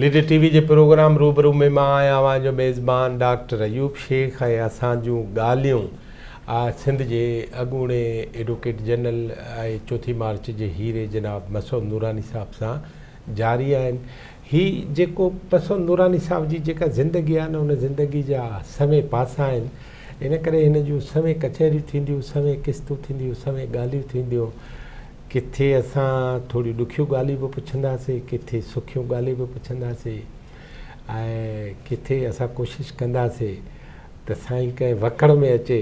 Leader TV जे programme रूबरू में मां आहियां हुआ जो मेज़बान डॉक्टर अयूब शेख ऐं असां जूं ॻाल्हियूं सिंध जे अॻूणे एडवोकेट जनरल ऐं 4 मार्च जे हीरे जनाब मसूद नूरानी साहब सां जारी आहिनि। ही जेको मसूद नूरानी साहब जी जेका ज़िंदगी आहे न उन ज़िंदगी जा सवे पासा आहिनि, इन करे हिन जूं सवे कचहरियूं थींदियूं, सवे किस्तूं थींदियूं, सवे ॻाल्हियूं थींदियूं। किथे असां थोड़ी ॾुखियूं ॻाल्हियूं बि पुछंदासीं, किथे सुखियूं ॻाल्हियूं बि पुछंदासीं, ऐं किथे असां कोशिशि कंदासीं त साईं कंहिं वकड़ में अचे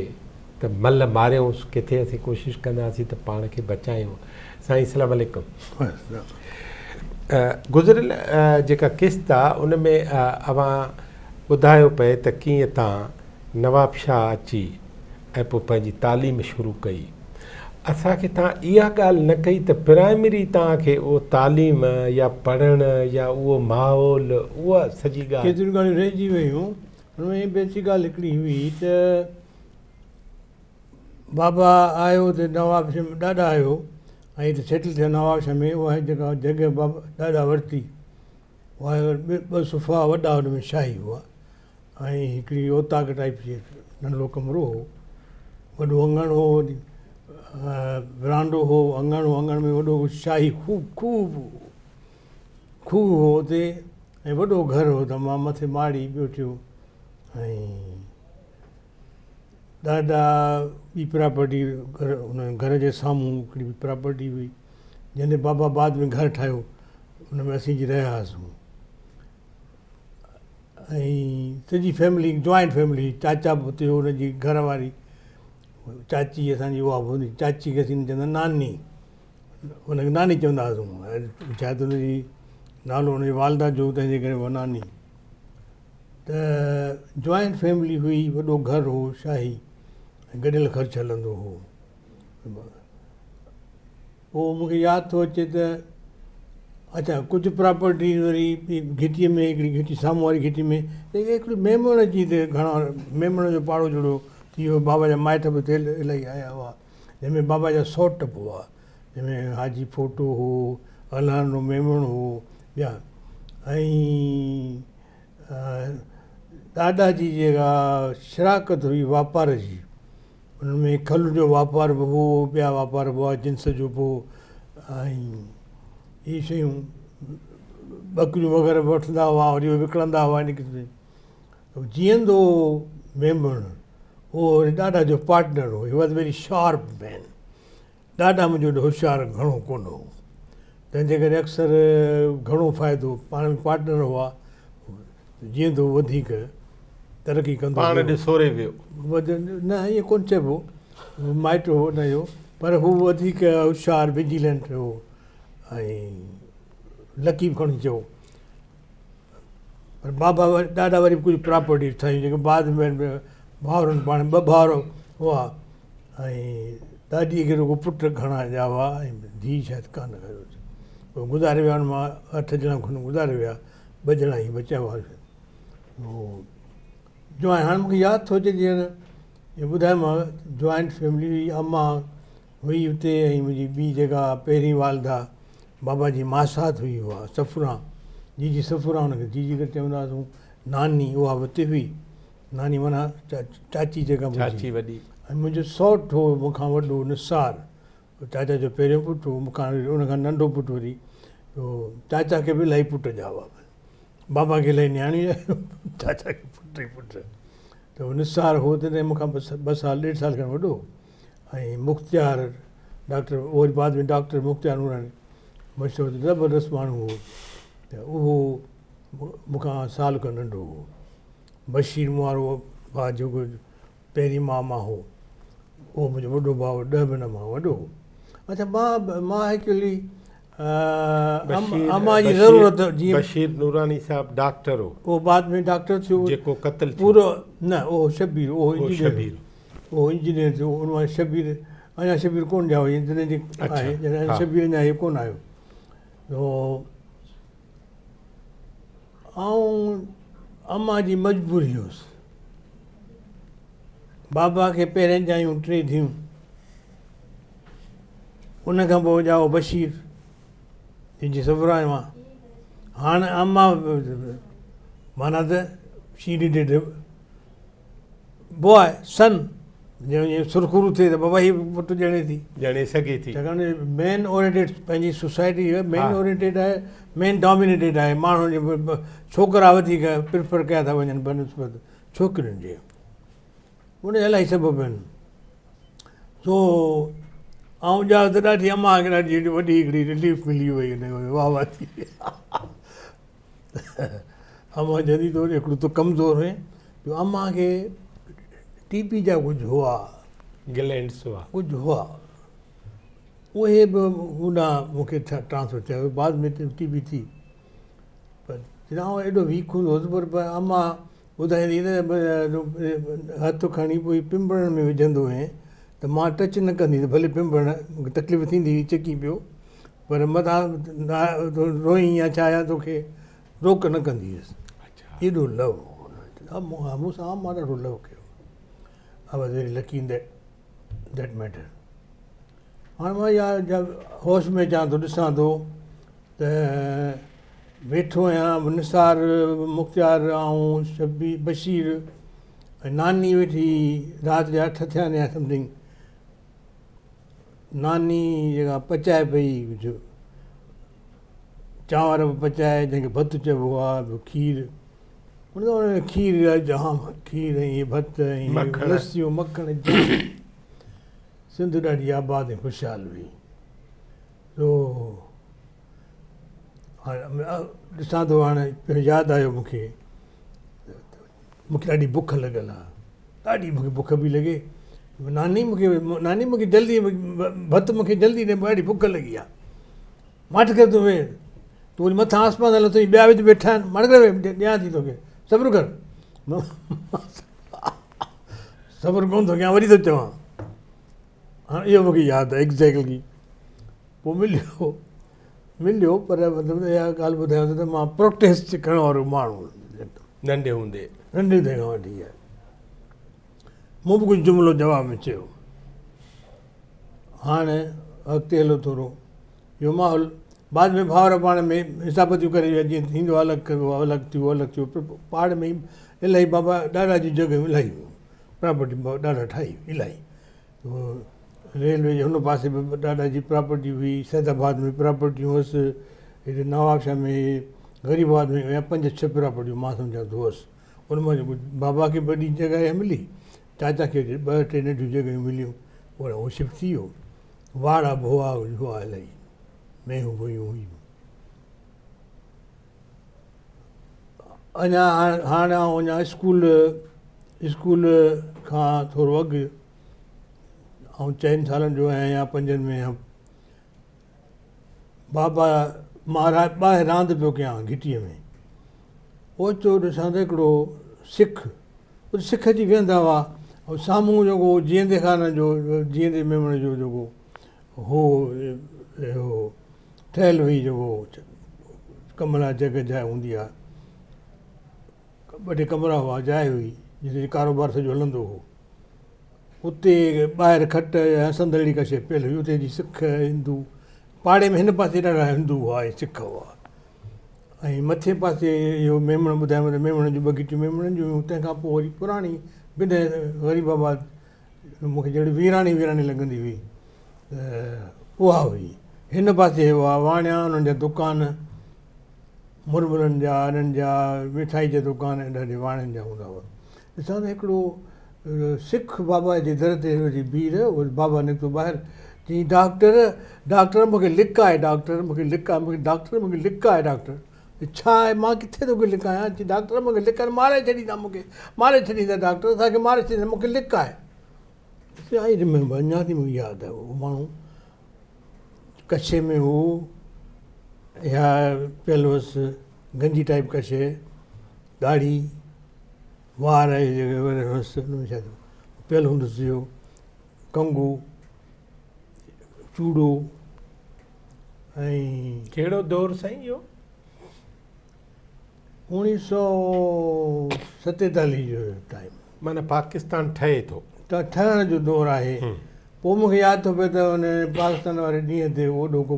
त मल मारियूंसि, किथे असीं कोशिशि कंदासीं त पाण खे बचायूं। साईं अस्सलाम वालेकुम। गुज़िरियल जेका किस्त आहे उन में अवां ॿुधायो पए त कीअं तव्हां नवाब शाह अची ऐं पोइ पंहिंजी तालीम शुरू कई। असांखे तव्हां इहा ॻाल्हि न कई त प्राइमरी तव्हांखे उहो तालीम या पढ़णु या उहो माहौल उहा सॼी ॻाल्हि केतिरियूं ॻाल्हियूं रहिजी वियूं। हुन में बेसिक ॻाल्हि हिकिड़ी हुई त बाबा आयो त नवाब शाह में ॾाढा आयो ऐं हिते सेटल थिया नवाब शाह में। उहा जेका जॻह बाबा ॾाढा वरिती, उहा 2 सुफ़ा वॾा हुन में शाही हुआ ऐं हिकिड़ी ओताक टाइप जी नंढिड़ो कमिरो हो, वॾो अङण हो, विरांडो हो, अङण हो, अङण में वॾो शाही खूब हो हुते ऐं वॾो घरु हो तमामु, मथे माड़ी ॿियो टियों, ऐं ॾाढा ॿी प्रॉपर्टी घर हुन घर जे साम्हूं हिकिड़ी ॿी प्रॉपर्टी हुई जंहिंजे बाबा बाद में घरु ठाहियो, हुन में असीं रहियासीं। ऐं सॼी फैमिली जॉइंट फैमिली, चाचा बि हुते हो, हुनजी घरवारी चाची असांजी उहा बि हूंदी, चाची खे असीं चवंदा नानी, हुनखे नानी चवंदा हुआसीं, शायदि हुनजी नालो हुनजी वालदा जो तंहिंजे करे उहा नानी। त जॉइंट फैमिली हुई, वॾो घरु हो शाही, गॾियल ख़र्चु हलंदो हो। पोइ मूंखे यादि थो अचे त अच्छा कुझु प्रॉपर्टी वरी घिटीअ में, हिकिड़ी घिटी साम्हूं वारी घिटी में हिकिड़ी मेमण जी त घणा मेमण जो पाड़ो जुड़ो थी वियो। बाबा जा माइट बि थियल इलाही आया हुआ, जंहिंमें बाबा जा सौट बि हुआ, जंहिंमें हाजी फोटो हो, अलानो मेमण हो ॿिया, ऐं ॾाॾा जी जेका शराकत हुई वापार जी, उनमें खल जो वापार बि हो, ॿिया वापार बि हुआ, जिन्स जो बि हो, ऐं इहे शयूं ॿकरियूं वग़ैरह वठंदा हुआ, वरी उहे विकिणंदा हुआ। इन क़िस्म जीअंदो मेमण उहो ॾाॾा जो पार्टनर हो, he was very sharp man. ॾाॾा मुंहिंजो एॾो होशियारु घणो कोन हो, तंहिंजे करे अक्सर घणो फ़ाइदो, पाण में पार्टनर हुआ, जीअंदो वधीक तरक़ी कंदो, पाण ॾिसोरे वियो न ईअं कोन चइबो, माइट हो हुनजो, पर हू वधीक होशियारु विजिलेंट हो ऐं लकी बि खणी चओ। पर बाबा ॾाढा वरी कुझु प्रॉपर्टी ठहियूं जेके बाद में भाउरनि पाण 2 भाउर हुआ, ऐं ॾाॾीअ खे रुॻो पुट घणा ॼा हुआ ऐं धीउ शायदि कान कयो, पोइ गुज़ारे विया। हुन मां 8 ॼणा खनि गुज़ारे विया, 2 ॼणा ई बचिया हुआसीं। जॉइंट हाणे मूंखे यादि थो अचे जीअं इहो ॿुधायोमांव, जॉइंट फैमिली हुई, अम्मा हुई हुते, ऐं मुंहिंजी ॿी जेका पहिरीं वालदा बाबा जी मासात हुई, उहा सफ़ुरा जी सफ़ुरा, हुनखे जी करे चवंदा हुआसीं। नानी उहा बि हुते हुई, नानी माना चाची जेका चाची वॾी। ऐं मुंहिंजो सौटु हो मूंखां वॾो निसार, चाचा जो पहिरियों पुटु हो, मूंखां उनखां नंढो पुटु वरी, चाचा खे बि इलाही पुट ॼा हुआ, बाबा खे इलाही न्याणियूं, चाचा खे पुट ई पुट। त उहो निसार हो तॾहिं मूंखां 2 साल 1.5 साल खां वॾो। ऐं मुख़्तियार डॉक्टर, उहो वरी बाद में डॉक्टर मुख़्तियार नूरानी मशहूरु ज़बरदस्त माण्हू हो, त उहो मूंखां साल खां नंढो हो। बशीर मूं वारो भाउ जेको पहिरीं मामा हो, उहो मुंहिंजो वॾो भाउ 10 महीना मां वॾो हो। अच्छा मां एक्चुअली अम्मा जी ज़रूरत जीअं बशीर नूरानी साहब डॉक्टर हो, उहो बाद में डॉक्टर थियो, जेको क़त्ल पूरो न उहो शबीर, उहो इंजीनियर थियो। उन मां शबीर, अञा शबीर कोन ॼाओ, जॾहिं जे आहे, जॾहिं शबीर अञा इहो कोन आयो। ऐं अम्मा जी मजबूरी हुअसि, बाबा खे पहिरें ॼायूं 3 थियूं, उनखां पोइ ॼाओ बशीर जंहिंजी सफ़रा मां हाणे अम्मा माना त शी डिड बॉय सन जीअं सुरखुरू थिए त बाबा ही पुटु ॼणे थी ॼणे सघे थी छाकाणि मेन ओरिएंटेड पंहिंजी सोसाइटी मेन हा। ओरिएंटेड आहे मेन डोमिनेटेड आहे माण्हू छोकिरा वधीक प्रिफर कया था वञनि बनस्पत छोकिरियुनि जे उन इलाही सबब आहिनि सो ऐं ॼाण त ॾाढी अम्मा खे ॾाढी वॾी हिकिड़ी रिलीफ मिली वई वाह वाह थी अम्मा जल्दी तो हिकिड़ो त कमज़ोर हुई जो अम्मा खे टीपी जा कुझु हुआ ग्लैंड्स हुआ कुझु हुआ उहे बि होॾां मूंखे ट्रांसफर थिया बाद में टीपी थी पर आउं एॾो वीक हूंदो हुउसि पर अम्मा ॿुधाईंदी न हथु खणी पोइ पिंबड़नि में विझंदो हुअं त मां टच न कंदी त भले पिंबड़ मूंखे तकलीफ़ थींदी हुई चिकी पियो पर मथां रोई या छा या तोखे रोक न कंदी हुअसि एॾो लव मूंसां मां ॾाढो लव कयो I was very lucky in that matter. हाणे मां इहा होश में अचां थो ॾिसां थो त वेठो आहियां निसार मुख़्तियार ऐं शबी बशीर ऐं नानी वेठी राति जा 8 थिया या समथिंग नानी जेका पचाए पई कुझु चांवर बि पचाए जंहिंखे भतु चइबो आहे खीर हुन खीर जाम खीर ऐं भत ऐं लस्सियूं मखण सिंध ॾाढी आबाद ऐं ख़ुशहाल हुई सो हाणे ॾिसां थो हाणे यादि आयो मूंखे ॾाढी बुख लॻल आहे ॾाढी मूंखे बुख बि लॻे नानी मूंखे जल्दी भत मूंखे जल्दी ॾे ॾाढी बुख लॻी आहे मठ कर तूं वेह तूं वरी मथां आसमान हलो अथई ॿिया विच वेठा आहिनि मट करे ॾियां थी तोखे सब्र कर सब्र कोन थो कयां वरी थो चवां हाणे इहो मूंखे यादि आहे एग्ज़ैक्टली पोइ मिलियो पर मतिलबु इहा ॻाल्हि ॿुधायांव त मां प्रोटेस्ट करण वारो माण्हू नंढे हूंदे नंढे ते खां वठी आहे मूं बि कुझु जुमिलो जवाब में चयो हाणे अॻिते हलो थोरो इहो माहौल बाद में भाउर पाण में हिसाब थियूं करे जीअं थींदो अलॻि कयो अलॻि थियो पहाड़ में इलाही बाबा ॾाढा जी जॻहियूं इलाही हुयूं प्रॉपर्टी ॾाढा ठाही इलाही रेलवे जे हुन पासे बि ॾाढा जी प्रॉपर्टी हुई सैदाबाद में प्रॉपर्टियूं हुअसि हिते नवाबशाह में ग़रीबाबाद में 5-6 प्रॉपर्टियूं मां सम्झां थो हुअसि उन मां बाबा खे वॾी जॻह मिली चाचा खे 2-3 नंढियूं जॻहियूं मिलियूं पर उहो शिफ्ट थी वियो वाड़ा भुआ हुआ इलाही मेहूं भुयूं हुयूं अञा हाणे अञा स्कूल खां थोरो अॻु ऐं 4 सालनि जो आहियां या 5 में आहियां बाबा मां ॿाहिरि रांदि पियो कयां घिटीअ में ओचितो ॾिसां त हिकिड़ो सिख अची वेहंदा हुआ ऐं साम्हूं जेको जीअंदे खान जो जीअंदे मेमण जो जेको हो ठहियलु हुई जेको कमरा जॻह जाइ हूंदी आहे 2-3 कमरा हुआ जाइ हुई जिते कारोबार सॼो हलंदो हो उते ॿाहिरि खट या संदड़ी का शइ पियल हुई उते जी सिख हिंदू पाड़े में हिन पासे ॾाढा हिंदू हुआ ऐं सिख हुआ ऐं मथे पासे इहो मेमण ॿुधायांव त मेमण जूं बगीचियूं मेमणनि जूं तंहिंखां पोइ वरी पुराणी बिन ग़रीबाबाद मूंखे जहिड़ी वीराणी लॻंदी हुई त उहा हुई हिन पासे हुआ वाणिया उन्हनि जा दुकान मुरमुरनि जा इन्हनि जा मिठाई जा दुकान ॾाढे वाणियुनि जा हूंदा हुआ ॾिसां त हिकिड़ो सिख बाबा जे दर ते वरी बीह रहियो उहो बाबा निकितो ॿाहिरि चई डॉक्टर मूंखे लिक आहे डॉक्टर मूंखे लिक आहे डॉक्टर छा आहे मां किथे तोखे लिकायां चई डॉक्टर मूंखे लिक आहे मारे छॾींदा डॉक्टर असांखे मारे छॾींदा मूंखे लिक आहे आई रिमेंबर अञा थी मूंखे यादि आहे उहो माण्हू कच्छे में हू या पियल हुअसि गंजी टाइप कच्छे ॾाढ़ी वार हुअसि हुन में छा पियल हूंदुसि इहो कंगू चूड़ो ऐं कहिड़ो दौरु साईं इहो 1947 जो टाइम माना पाकिस्तान ठहे थो ठहण जो दौरु आहे पोइ मूंखे यादि थो पए त हुन पाकिस्तान वारे ॾींहं ते ओॾो को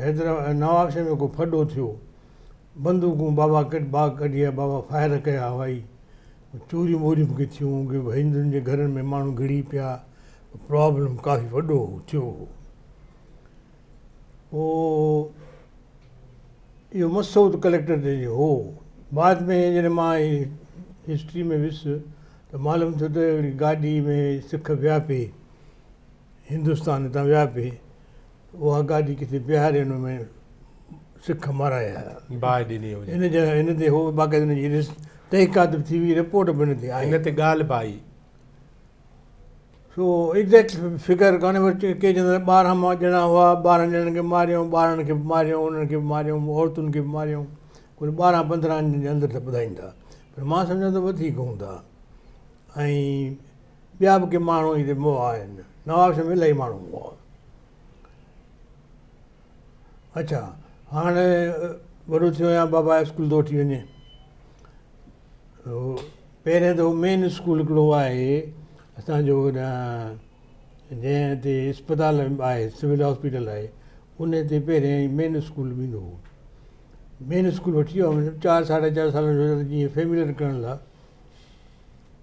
हैदराबाद नवाबशाह में को फॾो थियो बंदूकूं बाबा बाग कढी आहे, बाबा फायर कया हवाई, चोरियूं ॿोरियूं मूंखे थियूं की हिंदुनि जे घरनि में माण्हू घिड़ी पिया, प्रॉब्लम काफ़ी वॾो थियो हो। पोइ इहो मसूद कलेक्टर ते हो। बाद में जॾहिं मां हिस्ट्री में वियुसि त मालूम थियो त हिकिड़ी गाॾी में सिख विया पिए, हिंदुस्तान हितां विया पिए, उहा गाॾी किथे बिहार हुन में सिख माराया, हिन ते हो बाक़ाइदा हिनजी तहक़ीक़ात थी हुई, रिपोर्ट बि हिन ते आई, हिन ते ॻाल्हि बि आई। सो एग्ज़ैक्ट फिगर कान्हे, वरी के चवंदा 12 ॼणा हुआ, 12 ॼणनि खे मारियऊं, ॿारनि खे बि मारियऊं, उन्हनि खे बि मारियऊं, औरतुनि खे बि मारियऊं, कुल 12-15 जे अंदरि त ॿुधाईंदा, पर मां सम्झां थो वधीक हूंदा। ऐं ॿिया बि के माण्हू हिते मुआ आहिनि, नवाब शरीफ में इलाही माण्हू हुआ। अच्छा, हाणे वॾो थियो या बाबा स्कूल थो वठी वञे, पहिरियों त मेन स्कूल हिकिड़ो आहे असांजो, जंहिं ते अस्पताल आहे, सिविल हॉस्पिटल आहे, उन ते पहिरियों मेन स्कूल वेंदो हो। मेन स्कूल वठी वियो 4-4.5 साल जो जीअं फेमिलियर करण लाइ,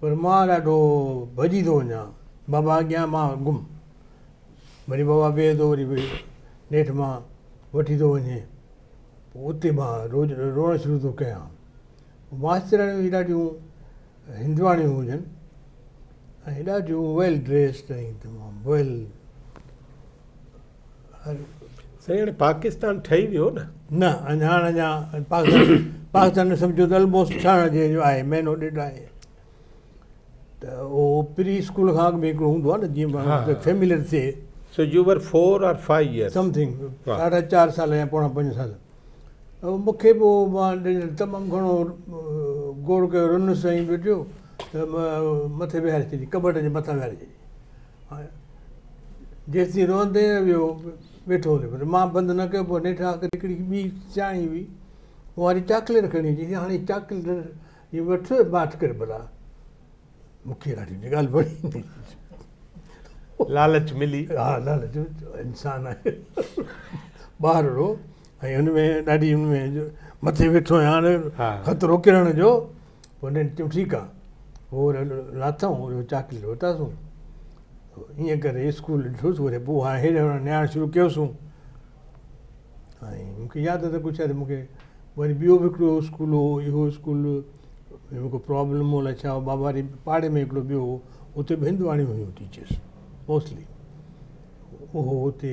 पर मां ॾाढो भॼी थो वञा, बाबा अॻियां मां गुम, वरी बाबा बीहे थो, वरी नेठि मां वठी थो वञे, पोइ उते मां रोज़ु रोअणु शुरू थो कयां। मास्तराणियूं बि ॾाढियूं हिंदवाणियूं हुजनि ऐं ॾाढियूं वेल ड्रेस्ड ऐं तमामु वेल। साईं हाणे पाकिस्तान ठही वियो न? न, अञा पाकिस्तान में सम्झो त ऑलमोस्ट ठहण जो आहे, महीनो ॾेढ आहे। त उहो प्री स्कूल खां अॻु में हिकिड़ो हूंदो आहे न, जीअं फेमिलियर थिए। So you were 4 or 5 years? Something 4.5 साल या पौणा 5 साल। मूंखे पोइ मां तमामु घणो गोड़ कयो, रुन साईं वेठो त मथे विहारे छॾी, कबट जे मथां विहारे छॾी, जेसीं रोअंदे वियो वेठो हूंदे, पर मां बंदि न कयो। पोइ नेठि आख़िर हिकिड़ी ॿी सियाणी हुई, उहा वरी चाकलेट खणी अची, हाणे चाकलेट इहो वठि बात करे भला, मूंखे ॾाढी ॻाल्हि वणी, लालच मिली। हा, लालच इंसानु आहे ॿारड़ो, ऐं हुनमें ॾाढी हुनमें मथे वेठो आहियां, हाणे ख़तरो किरण जो। पोइ हुन चयो ठीकु आहे, पोइ लाथऊं चाकलेट वरितासीं, ईअं करे स्कूल ॾिठोसि, वरी पोइ हाणे हेॾे होॾे निहारणु शुरू कयोसीं। ऐं मूंखे यादि आहे त कुझु आहे, मूंखे वरी ॿियो बि हिकिड़ो स्कूल हो, इहो स्कूल में को प्रॉब्लम हो, छा हो, बाबा वारी पाड़े में हिकिड़ो ॿियो हो, उते बि हिंदवाणियूं हुयूं टीचर्स मोस्टली, उहो हुते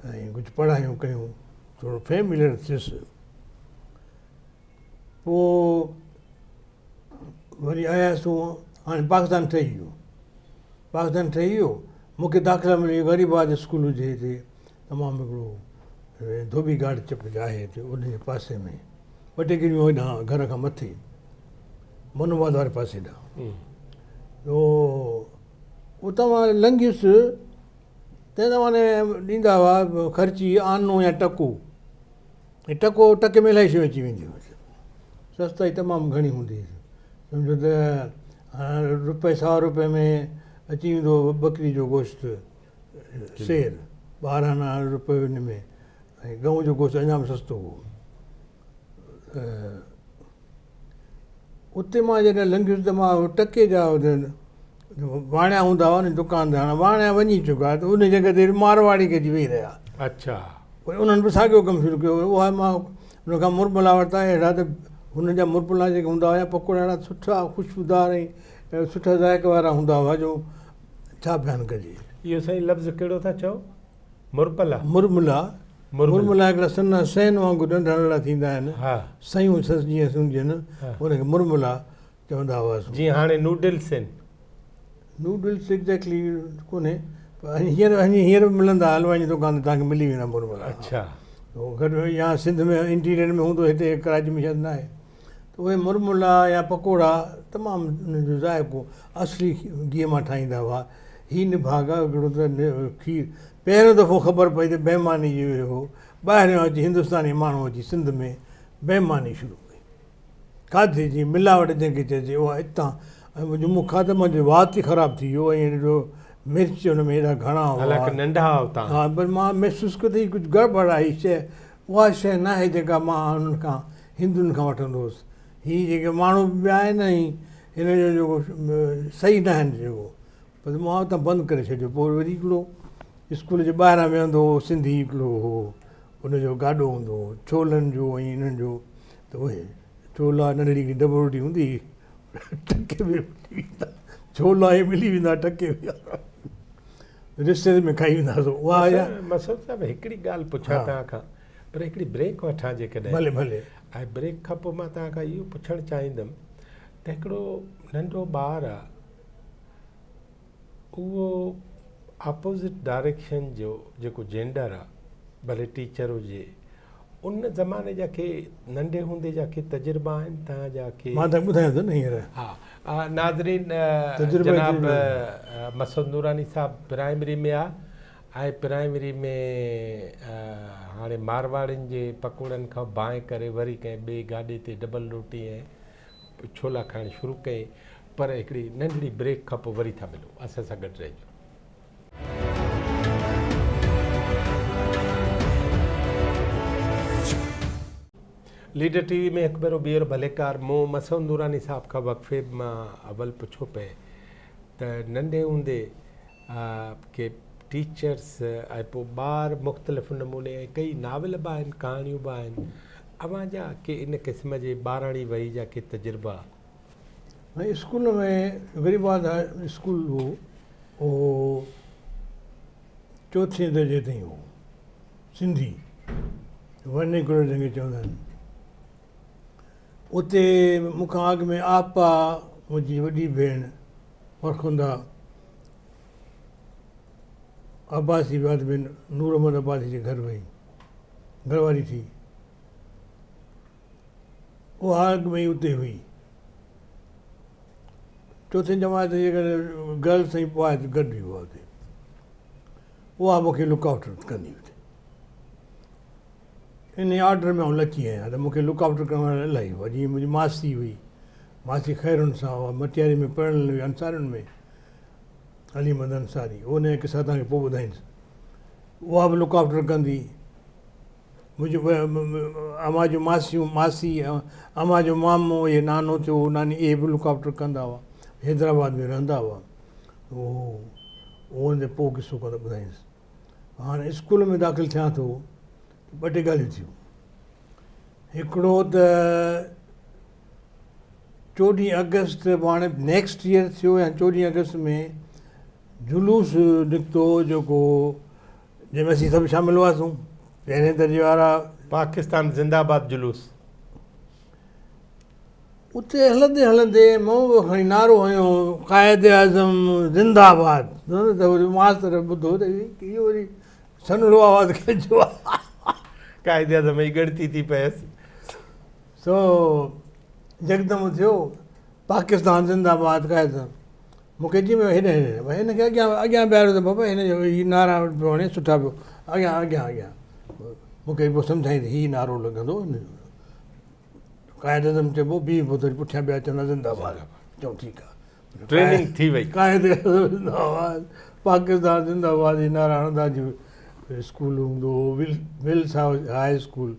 ऐं कुझु पढ़ायूं कयूं, थोरो फेमिलियर थियुसि। पोइ वरी आयासीं, हाणे पाकिस्तान ठही वियो, पाकिस्तान ठही वियो, मूंखे दाख़िला मिली गरीबाबाद स्कूल हुजे हिते, तमामु हिकिड़ो धोबी घाट चप आहे हिते, उनजे पासे में 2 किलोमीटर होॾां घर खां मथे, मनोबाद वारे पासे ॾांहुं। उतां मां लंघियुसि, तंहिं ज़माने ॾींदा हुआ ख़र्ची आनो या टको, ऐं टके में इलाही शयूं अची वेंदियूं हुयूं, सस्ताई तमामु घणी हूंदी हुई। सम्झो त ₹100 में अची वेंदो बकरी जो गोश्त, सेर 12 रुपए हिन में, ऐं गऊं जो गोश्त अञा बि सस्तो हो। उते मां जॾहिं लंघियुसि त मां टके जा वाणिया हूंदा हुआ न दुकानदार, हाणे वाणिया वञी चुका, त उन जॻह ते मारवाड़ी गॾिजी वेही रहिया। अच्छा, वरी उन्हनि बि साॻियो कमु शुरू कयो, उहा मां हुनखां मुरमुला वरिता अहिड़ा, त हुन जा मुरमुला जेके हूंदा हुआ पकोड़ा अहिड़ा सुठा ख़ुशबूदार ऐं सुठा ज़ाइक़े वारा हूंदा हुआ, जो छा बयानु कजे। इहो साईं लफ़्ज़ कहिड़ो था चओ? मुरमुला? मुरमुला हिकिड़ा सन्हा सैन वांगुरु नंढा नंढा थींदा आहिनि, सयूं जीअं सम्झनि, उनखे मुरमुला चवंदा हुआसीं। जीअं हाणे नूडल्स आहिनि? नूडल्स एग्ज़ैक्टली कोन्हे, हींअर बि मिलंदा, हलवाई जी दुकान ते तव्हांखे मिली वेंदा मुरमुला। अच्छा, गॾु या सिंध में इंटीरियर में हूंदो, हिते कराची में शायदि न आहे, त उहे मुरमुला या पकोड़ा तमामु उनजो ज़ाइक़ो असली घीअ मां ठाहींदा हुआ। हीउ निभागा हिकिड़ो त खीर, पहिरियों दफ़ो ख़बर पई त बेईमानी जो हो, ॿाहिरियों अची हिंदुस्तानी माण्हू अची सिंध में बेईमानी शुरू कई, खाधे जी मिलावट जंहिंखे चइजे उहा हितां। ऐं मुंहिंजो मुंहुं खाधो, मुंहिंजो वात ई ख़राबु थी वियो, ऐं ॾिठो मिर्च हुन में हेॾा घणा हुआ, नंढा हुआ। हा, पर मां महसूसु कयो त हीअ कुझु गड़बड़ आहे, हीअ शइ उहा शइ न आहे जेका मां हुननि खां हिंदुनि खां वठंदो हुउसि। हीअ जेके माण्हू ॿिया आहिनि न हिन जो जेको सही न आहिनि जेको, पर मां हुतां बंदि करे छॾियो। पोइ वरी हिकिड़ो स्कूल जे ॿाहिरां वेहंदो हो सिंधी हिकिड़ो हो, हुनजो गाॾो हूंदो हो छोलनि जो ऐं हिननि जो, त उहे छोला नंढड़ी हिकिड़ी डबल रोटी हूंदी हुई, टके में मिली वेंदा, छोला ई मिली वेंदा टके में, रिश्ते में खाई वेंदासीं उहा। मसूद साहिब हिकिड़ी ॻाल्हि पुछां तव्हां खां, पर हिकिड़ी ब्रेक वठां जेकॾहिं। भले भले। ऐं ब्रेक खां पोइ मां तव्हां खां इहो पुछणु चाहींदुमि त हिकिड़ो नंढो ॿारु आहे, उहो अपोज़िट डायरेक्शन जो जेको जेंडर आहे, भले टीचर हुजे, उन ज़माने जा के नंढे हूंदे जा के तजुर्बा आहिनि तव्हांजा के? मां त ॿुधायां थो न हींअर। हा नाज़रीन, जनाब मसूद नूरानी साहिबु प्राइमरी में आहे, ऐं प्राइमरी में हाणे मारवाड़ियुनि जे पकोड़नि खां बाहि करे वरी कंहिं ॿिए गाॾे ते डबल रोटी ऐं छोला खाइणु शुरू कई। पर हिकिड़ी नंढड़ी ब्रेक खां पोइ वरी था मिलूं, असां सां गॾु रहिजो। लीडर टीवी में हिकु भेरो ॿीहर भलेकार। मूं मसूद नूरानी साहिब खां वक़फ़े मां अवल पुछो पए त नंढे हूंदे के टीचर्स ऐं पोइ ॿार मुख़्तलिफ़ नमूने ऐं कई नाविल बि आहिनि, कहाणियूं बि आहिनि, अव्हां जा के इन क़िस्म जे ॿाराणी वई जा के तजुर्बा? भई स्कूल में ग़रीबाद स्कूल हो, उहो चौथे दर्जे ताईं हो, सिंधी वर्नेकुलर जंहिंखे चवंदा आहिनि। उते मूंखां अॻु में आपा मुंहिंजी वॾी भेण फरखुंदा अब्बासी बाद में नूर अहमद अब्बासी जे घर वई, घरवारी थी, उहा अॻु में ई उते हुई। चौथे जमात जे करे गर्ल्स ऐं बॉइज़ गॾु बि हुआ हुते, उहा मूंखे लुकआउट कंदी हुई। इन ऑर्डर में आउं लची आहियां त मूंखे लुकआउट करण इलाही हुआ। जीअं मुंहिंजी मासी हुई, मासी ख़ैरुनि सां हुआ, मटियारी में पढ़ियल हुई, अंसारियुनि में, अलीमद अंसारी, उन जा किसा तव्हांखे पोइ ॿुधाईंदुसि। उहा बि लुकआउट कंदी। मुंहिंजो अम्मा जूं मासियूं, मासी अम्मा जो मामो, इहे नानो थियो, नानी, इहे बि लुकआउट कंदा हुआ, हैदराबाद में रहंदा हुआ। उहो उन पोइ किसो कंदो ॿुधाईंदुसि। हाणे स्कूल में दाख़िलु थियां थो, ॿ टे ॻाल्हियूं थियूं। हिकिड़ो त 14 अगस्त हाणे नेक्स्ट ईयर थियो या 14 अगस्त में जुलूस निकितो जेको, जंहिंमें असीं सभु शामिलु हुआसीं, पहिरें दर्जे वारा। पाकिस्तान ज़िंदाबाद जुलूस। उते हलंदे हलंदे मूं बि खणी नारो हयो, क़ाइद आज़म ज़िंदाबाद। त वरी मास्तर ॿुधो त इहो वरी सन्हड़ो आवाज़ु कंहिंजो आहे, क़ाइद आज़म जी ॻणती थी पएसि। सो यकदमि थियो पाकिस्तान ज़िंदाबाद क़ाइद। मूंखे अची वियो हेॾे हेॾे, भई हिनखे अॻियां अॻियां बीहारियो त बाबा हिन जो हीउ नारा पियो हणे सुठा पियो, अॻियां अॻियां अॻियां। मूंखे पोइ सम्झाईं त हीउ नारो लॻंदो, क़ाइद आज़म चइबो, ॿी पोइ वरी पुठियां ॿिया चवंदा ज़िंदाबाद। चऊं ठीकु आहे, ट्रेनिंग थी वई। क़ाइद आज़म ज़िंदाबाद, पाकिस्तान ज़िंदाबाद जी नारा हणंदा। स्कूल हूंदो हो विल्स हाई स्कूल,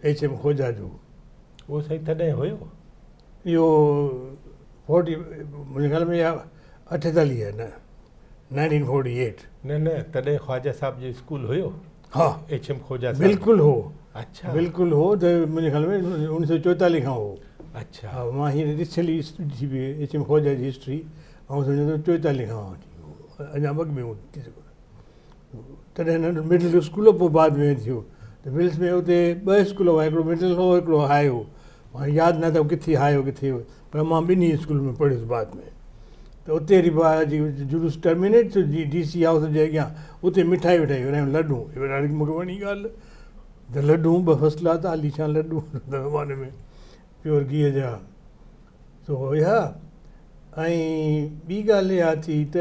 HM खोजा जो। उहो साईं तॾहिं हुयो इहो 40 मुंहिंजे ख़्याल में इहा 48 न 1948। न तॾहिं ख्वाजा साहिब जो स्कूल हुयो। हा HM खोजा साहिब बिल्कुलु हो। अच्छा बिल्कुलु हो, त मुंहिंजे ख़्याल में 1944 खां हो। अच्छा। हा, मां हीअं ॾिसली थी पई HM खोजा जी हिस्ट्री, ऐं सम्झो 44 खां वठी अञा अॻु में थी सघो। तॾहिं न मिडिल स्कूल पोइ बाद में थियो। त विल्स में हुते 2 स्कूल हुआ, हिकिड़ो मिडिल हो, हिकिड़ो हाई हो। मां यादि न अथव किथे हाई हो किथे हो, पर मां ॿिन्ही स्कूल में पढ़ियुसि बाद में। त उते वरी बाजी जुलूस टर्मिनेट थियो DC हाउस जे अॻियां, उते मिठाई विठाई विरायूं, लॾूं। ॾाढी मूंखे वणी ॻाल्हि, त लॾूं 2 फर्स्ट क्लास आलीशान लॾूं ज़माने में, प्योर गिह जा। सो इहा। ऐं ॿी ॻाल्हि इहा थी त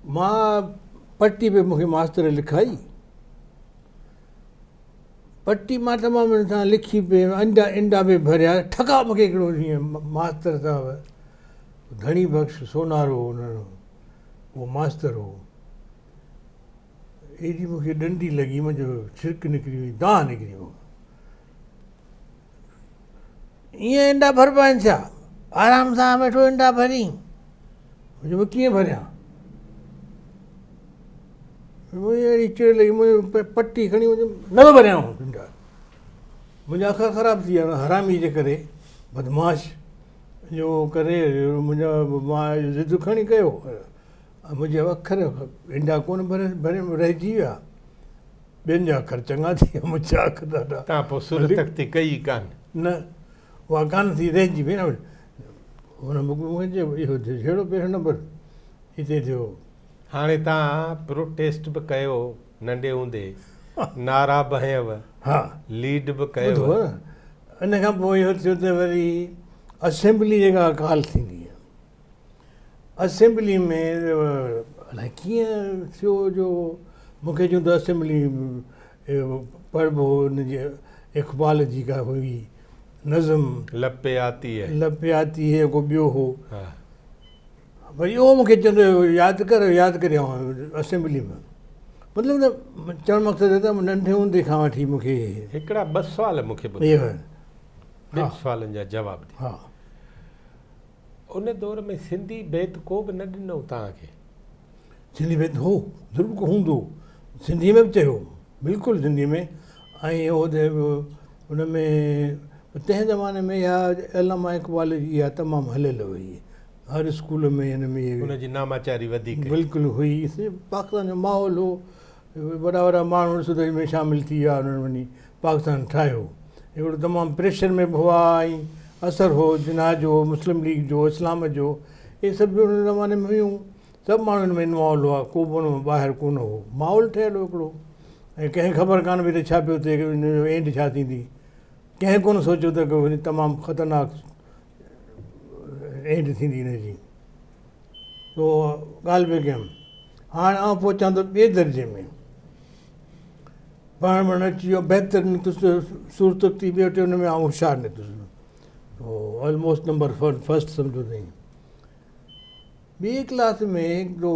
मां पटी पे मूंखे मास्तर लिखाई, पटी मां तमामु सां लिखी पे, इंडा पे भरिया, ठका मूंखे हिकिड़ो जीअं मास्तर साहिबु धणी बख़्श सोनारो, उहो मास्तर हो। एॾी मूंखे डंडी लॻी मुंहिंजो छिरक निकिरी वई दाह निकिरी वई ईअं इंडा भरबा आहिनि छा आराम सां वेठो इंडा भरी मुंहिंजो कीअं भरियां मुंहिंजी अहिड़ी चिड़ लॻी मुंहिंजो पटी खणी न भरियां इंडा मुंहिंजा अखि ख़राबु थी विया हरामी जे करे बदमाश जो करे मुंहिंजा मां ज़िद खणी कयो मुंहिंजे अखर इंडा कोन भरे रहिजी विया ॿियनि जा अखर चङा थी विया मुंहिंजा अखर ॾाढा तव्हां पोइ सूरत थी कई कान न उहा कान थी रहिजी वई न हुन मूंखे इहो जहिड़ो पहिरियों नंबर हिते थियो हाणे तव्हां प्रोटेस्ट बि कयो नंढे हूंदे नारा बि हयव हा लीड बि कयो इन खां पोइ इहो थियो त वरी असेंबली जेका काल थींदी आहे असेंबली में अलाए कीअं थियो जो मूंखे चयूं त असेंबली पढ़बो हुनजी इक़बाल जी का हुई नज़म लपे आती है को ॿियो हो वरी उहो मूंखे चवंदो हुयो यादि करे असेंबली में मतिलबु त चवणु मक़सदु त नंढे हूंदे खां वठी मूंखे हिकिड़ा 2 सुवाल मूंखे ॿुधायो 2 सुवालनि जा जवाब ॾे हा उन दौर में सिंधी बैत को बि न ॾिनो तव्हांखे सिंधी बैत हो ज़रूरु को हूंदो सिंधीअ में बि चयो बिल्कुलु सिंधीअ में ऐं हुन में तंहिं ज़माने में इहा अलामा इक़बाल जी इहा तमामु हलियल हुई हर स्कूल में हिन में हुनजी नामाचारी वधीक बिल्कुलु हुई पाकिस्तान जो माहौल हो वॾा वॾा माण्हू ॾिसो त हिन में शामिलु थी विया उन्हनि वञी पाकिस्तान ठाहियो हिकिड़ो तमामु प्रेशर में बि हुआ ऐं असरु हो जिना जो मुस्लिम लीग जो इस्लाम जो इहे सभु हुन ज़माने में हुयूं सभु माण्हू हिन में इनवॉल्व हुआ को बि हुन ॿाहिरि कोन हो माहौल ठहियलु हो हिकिड़ो ऐं कंहिं ख़बर कान पई त छा पियो थिए हिनजो एंड छा थींदी कंहिं कोन सोचियो त वरी तमामु ख़तरनाक एंड थींदी हिनजी तो ॻाल्हि पियो कयमि हाणे आउं पहुचां थो ॿिए दर्जे में पाण पाण अची वियो बहितरु निकितुसि सूरत थी ॿियो टे हुन में आउं होशियारु निकितुसि ऑलमोस्ट नंबर फर्स्ट सम्झो अथई ॿी क्लास में हिकिड़ो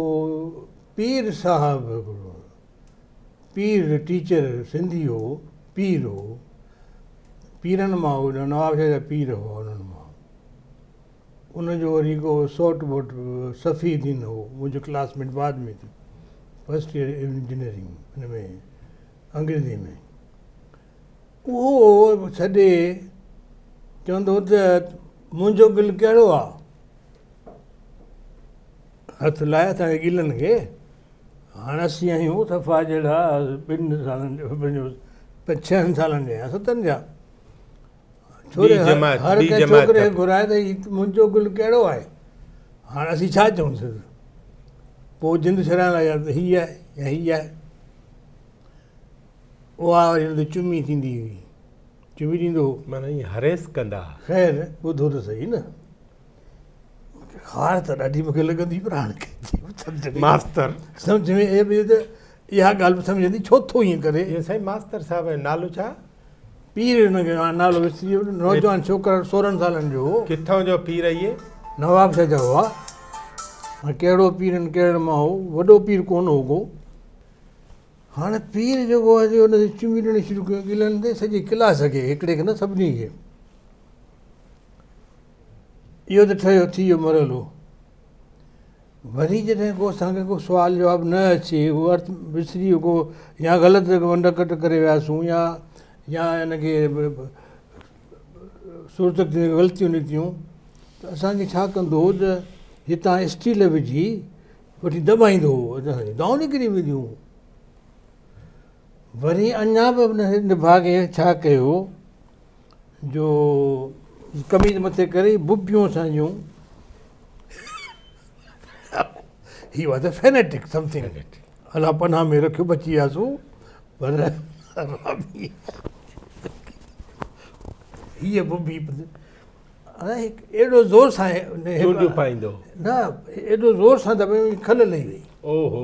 पीर साहिबु हिकिड़ो पीर टीचर सिंधी हो पीर हो पीरनि मां हो नवाब शाह जा पीर हुआ हुननि मां उनजो वरी को सौट वोट सफ़ीदीन हो मुंहिंजो क्लासमेट बाद में थी फर्स्ट ईयर इंजीनियरिंग हिन में अंग्रेज़ी में उहो छॾे चवंदो त मुंहिंजो गिल कहिड़ो आहे हथु लाया असांखे गिलनि खे हाणे असीं आहियूं सफ़ा जहिड़ा 2 सालनि जो 6 सालनि जा 7 जा छोरे हर कंहिं छोकिरे खे घुराए त हीउ मुंहिंजो गुल कहिड़ो आहे हाणे असीं छा चऊंसि पोइ जिंद छॾाइण लाइ त हीअ आहे या हीअ आहे उहा वरी हुन ते चुमी थींदी हुई चुमी ॾींदो माना ईअं हरेस कंदा ख़ैर ॿुधो त सही न हार त ॾाढी मूंखे लॻंदी पर हाणे मास्तर सम्झ में त इहा ॻाल्हि बि सम्झ ईंदी छो थो ईअं करे इहो साईं मास्तर साहिब जो नालो छा पीर हुनखे नालो विसरी वियो नौजवान छोकिरा 16 सालनि जो हो किथां जो पीर इहे नवाब शाह जा हुआ हाणे कहिड़ो पीरनि कहिड़े मां हो वॾो पीर कोन हो को हाणे पीर जेको आहे हुनखे चुमी ॾियणी शुरू कयो गिलनि ते सॼी क्लास खे हिकिड़े खे न सभिनी खे इहो त ठहियो थी वियो मरहलो वरी जॾहिं को असांखे को सुवाल जवाबु न अचे उहो अर्थ विसरी वियो को या ग़लति वंड कट करे वियासीं या हिनखे सूरत ते ग़लतियूं निकितियूं त असांखे छा कंदो हो त हितां स्टील विझी वठी दॿाईंदो हो दाऊं निकिरी वेंदियूं वरी अञा बि हिन भाॻे छा कयो जो कमीज़ मथे करे बुबियूं असांजूं he was a fanatic something Allah पनाह में रखियो बची वियासीं पर हीअ बुबी हाणे एॾो ज़ोर सां पाईंदो न एॾो ज़ोर सां दॿाई खल लही वई ओहो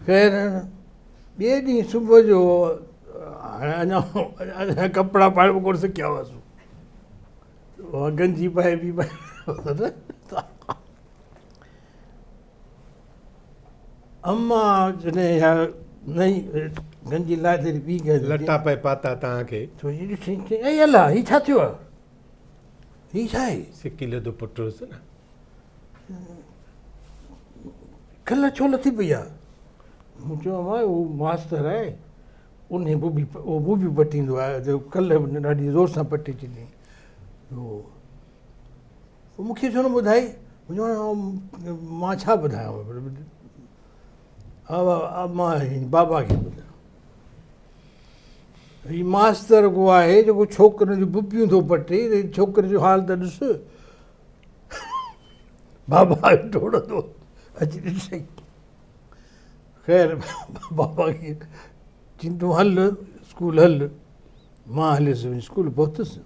ख़ैर ॿिए ॾींहुं सुबुह जो हाणे अञा कपिड़ा पाइण बि कोन सिखिया हुआसीं गंजी पाए बि पाए अम्मा जॾहिं इहा नहीं गंजी लाइ तेरी पी के लटा पे पाता तव्हांखे छो हीअ ॾिसी चई ऐं अला हीअ छा थियो आहे हीअ छा आहे सिकिल जो पुटु हुयुसि न कल्ह छो लथी पई आहे मूं चयो मां उहो मास्तर आहे उन बूबी पटींदो आहे जो कल्ह ॾाढी ज़ोर सां पटी छॾी पोइ मूंखे छो न ॿुधाई मां छा ॿुधायांव मां बाबा खे ॿुधायो हीउ मास्तर को आहे जेको छोकिरनि जूं बुबियूं थो पटे छोकिरे जो हाल त ॾिस बाबा डोड़ंदो अची ॾिसई ख़ैर बाबा खे चई तूं हल स्कूल हल मां हलियुसि स्कूल पहुतुसि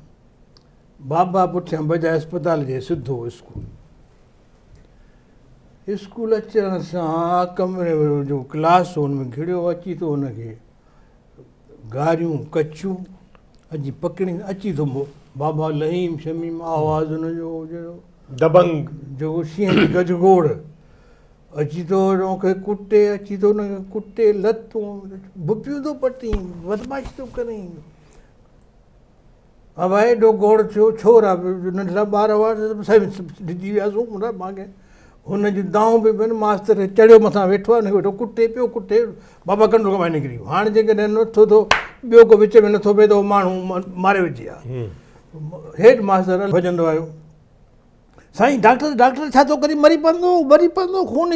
बाबा पुठियां बजाए अस्पताल जे सिधो स्कूल अचण सां कमरे जो क्लास हो हुन में घिड़ियो अची थो हुनखे गारियूं कचियूं अची पकड़ी अची थो बाबा लहीम शमीम आवाज़ हुनजो जहिड़ो दबंग जेको शींहं जी गजगोड़ अची थो हुनखे कुटे अची थो हुनखे कुटे लतूं बुपियूं थो पटी बदमाशी थो करे अब एॾो गोड़ थियो छोरा नंढड़ा ॿार हुआ डिॼी वियासीं मांखे हुनजी दाऊं बि पियो मास्तर चढ़ियो मथां वेठो आहे हुनखे वेठो कुटे पियो कुटे बाबा कंडो कमाए निकिरी वियो हाणे जेकॾहिं नथो थो ॿियो को विच में नथो पए त उहो माण्हू मारे विझे आहे हेठि मास्तर भॼंदो आयो साईं डॉक्टर छा थो करे मरी पवंदो खून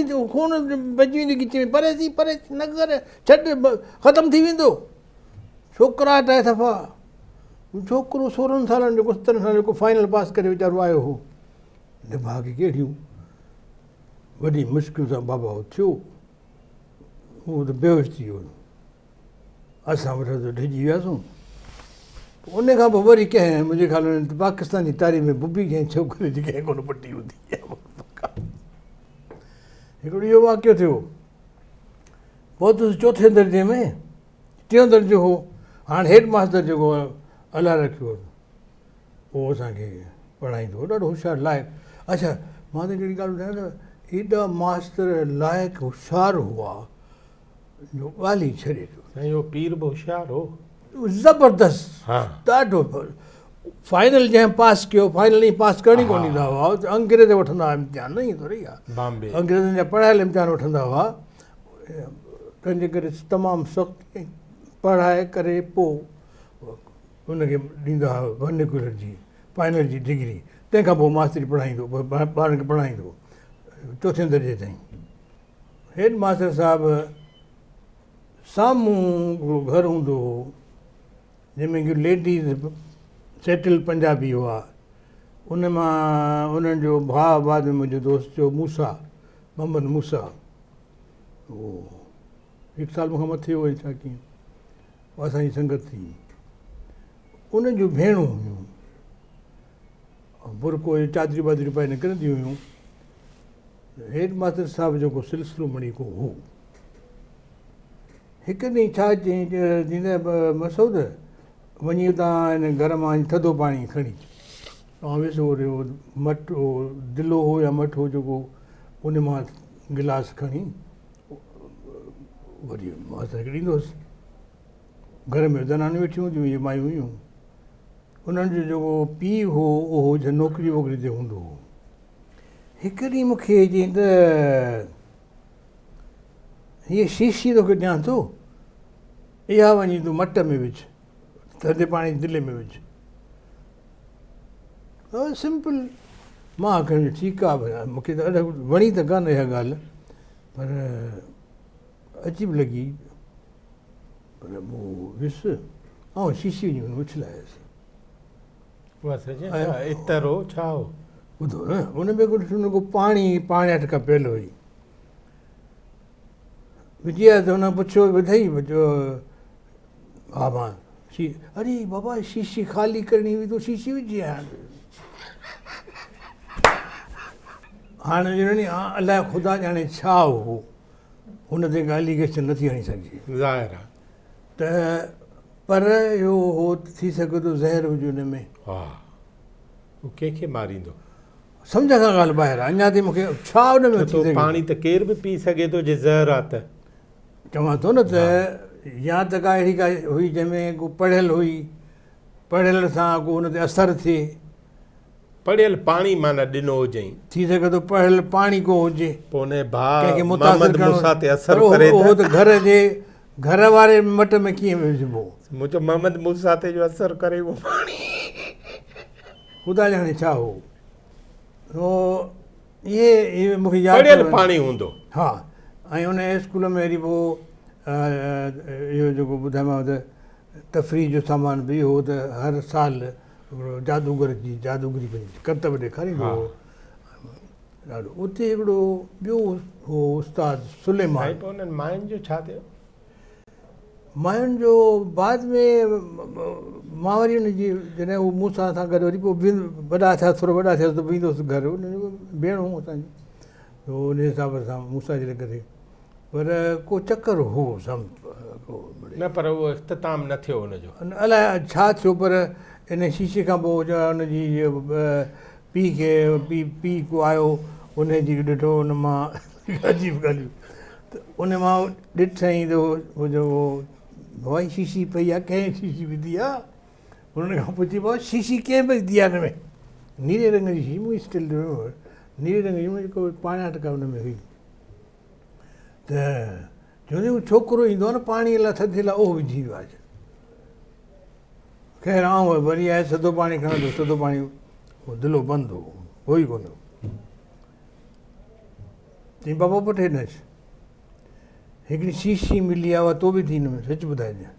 भॼी वेंदी खिचे में परे न कर छॾ ख़तमु थी वेंदो छोकिराट आहे सफ़ा छोकिरो 16 सालनि जो 17 सालनि जो फाइनल पास करे वीचारो आयो हो निभा खे कहिड़ियूं वॾी मुश्किल सां बाबा थियो उहो त बेहोश थी वियो असां वटि त डिॼी वियासीं उन खां पोइ वरी कंहिं मुंहिंजे ख़्याल में पाकिस्तान जी तारीख़ में बुबी कंहिं छोकिरे जी कंहिं कोन पटी हूंदी हिकिड़ो इहो वाक़ियो थियो पहुतुसि 4थे दर्जे में 3 दर्जो हो हाणे हेड मास्टर जेको अलाह रखियो उहो असांखे पढ़ाईंदो ॾाढो होशियारु लाइक़ु अच्छा मां त कहिड़ी ॻाल्हि ॿुधायां त एॾा मास्तर लाइक़ु होशियारु हुआ जो ॻाल्हि ई छॾे ॾियो इहो पीर बि होशियारु हो ज़बरदस्त ॾाढो फाइनल जंहिं पास कयो फाइनल ई पास करणी कोन ईंदा हुआ अंग्रेज़ वठंदा हुआ इम्तिहान न ईंदो रही आहे अंग्रेज़नि जा पढ़ायल इम्तिहान वठंदा हुआ तंहिंजे करे तमामु सख़्तु पढ़ाए करे पोइ हुनखे ॾींदा हुआ वर्निकुलर जी फाइनल जी डिग्री तंहिंखां पोइ मास्तरी पढ़ाईंदो ॿारनि खे पढ़ाईंदो 4थे दर्जे ताईं हेड मास्टर साहिबु साम्हूं हिकिड़ो घरु हूंदो हो जंहिंमें की लेडीज़ सेटल पंजाबी हुआ उन मां उन्हनि जो भाउ बाद में मुंहिंजो दोस्त जो मूसा मोहम्मद मूसा उहो 1 साल मूंखां मथे हुओ छा कीअं पोइ असांजी संगत थी उन्हनि जूं भेणूं हुयूं बुरको चादरियूं वादरियूं पाए निकिरंदियूं हुयूं हेड मास्टर साहिबु जेको सिलसिलो मणी को हो हिकु ॾींहुं छा चई ॾींदा मसूद वञी तव्हां हिन घर मां थधो पाणी खणी तव्हां विसो मटो दिलो हो या मटो हो जेको उन मां गिलास खणी वरी मास्तर खे ॾींदोसि घर में ज़नानियूं वेठियूं हूंदियूं इहे मायूं हुयूं उन्हनि जो जेको पीउ हो उहो नौकिरी वोकिरी ते हूंदो हो हिकु ॾींहुं मूंखे चई त हीअ शीशी तोखे ॾियां थो इहा वञी तूं मट में विझ थधे पाणी दिले में विझ सिंपल मां आखिर ठीकु आहे मूंखे त ॾाढो वणी त कान इहा ॻाल्हि पर अजीब लॻी पर पोइ वियुसि ऐं शीशी वञी उछलायसि इतरो छा हो ॿुधो न हुन में को पाणी 5 टका पियल हुई विझी आहे त हुन पुछियो ॿुधई हा मां अरे बाबा शीशी ख़ाली करणी हुई तूं शीशी विझी आहे हाणे ॾिनी अलाए ख़ुदा ॼाणे छा हो हुन ते एलिगेशन नथी हणी सघिजे ज़ाहिर आहे त पर इहो हो थी सघे थो ज़हर हुजे हुन में हा उहो कंहिंखे मारींदो सम्झ खां ॻाल्हि ॿाहिरि आहे अञा ताईं मूंखे छा हुन में पाणी त केर बि पी सघे थो जे ज़हर आहे त चवां थो न त या त का अहिड़ी का हुई जंहिंमें को पढ़ियल हुई, पढ़ियल सां को हुन ते असरु थिए, पढ़ियल पाणी माना ॾिनो हुजई, थी सघे थो पढ़ियल पाणी को हुजे पोइ हुन कंहिंखे भाउ मुतासिर मोहम्मद करणो, मूसा ते पर असरु करे उहो त त घर जे घर वारे मट में कीअं विझिबो, मुंहिंजो मोहम्मद मूसा ते जो असरु करे उहो पाणी ख़ुदा ॼाणे छा हो। इहे मूंखे यादि पढ़ियल अथव। पाणी हूंदो। हा, ऐं उन स्कूल में वरी पोइ इहो जेको ॿुधायोमांव त तफ़रीह जो सामान बि हो त हर साल हिकिड़ो जादूगर जी जादूगरी पंहिंजी करतब ॾेखारींदो हा। हो ॾाढो। उते हिकिड़ो ॿियो हो उस्ताद सुलेमान। साईं, पोइ हुननि मायुनि जो छा थियो? मायुनि जो बाद में मां वरी हुनजी जॾहिं हू मूंसां सां गॾु वरी पोइ वॾा थिया, थोरो वॾा थियासीं त वेंदोसि घरु, हुनजो भेण हो असांजी, त उन हिसाब सां मूंसां जे करे, पर को चकर हो सम न, पर उहो इख़्तिताम न थियो हुनजो। अलाए छा थियो, पर इन शीशे खां पोइ हुनजी पीउ खे पीउ को आयो, उनजी ॾिठो उन मां अजीब ॻाल्हियूं, त उन मां ॾिठईं त उहो जेको भई शीशी पई आहे, कंहिं शीशी विधी आहे, हुन खां पुछी भाउ शीशी कंहिं विधी आहे हिन में, नीरे रंग जी शीशी, मूंखे स्टिल नीरे रंग जी, मुंहिंजी को 50% हुन में हुई, त चवंदी उहो छोकिरो ईंदो आहे न पाणीअ लाइ थधि लाइ, उहो विझी वियो आहे। ख़ैर आउं वरी आहे थधो पाणी खणंदो, थधो पाणी उहो दिलो बंदि हो ई कोन हो। चई बाबा पुटु हेॾे अचु, हिकिड़ी शीशी मिली आहे, उहा तो बि थी हिन में, सच ॿुधाइजांइ।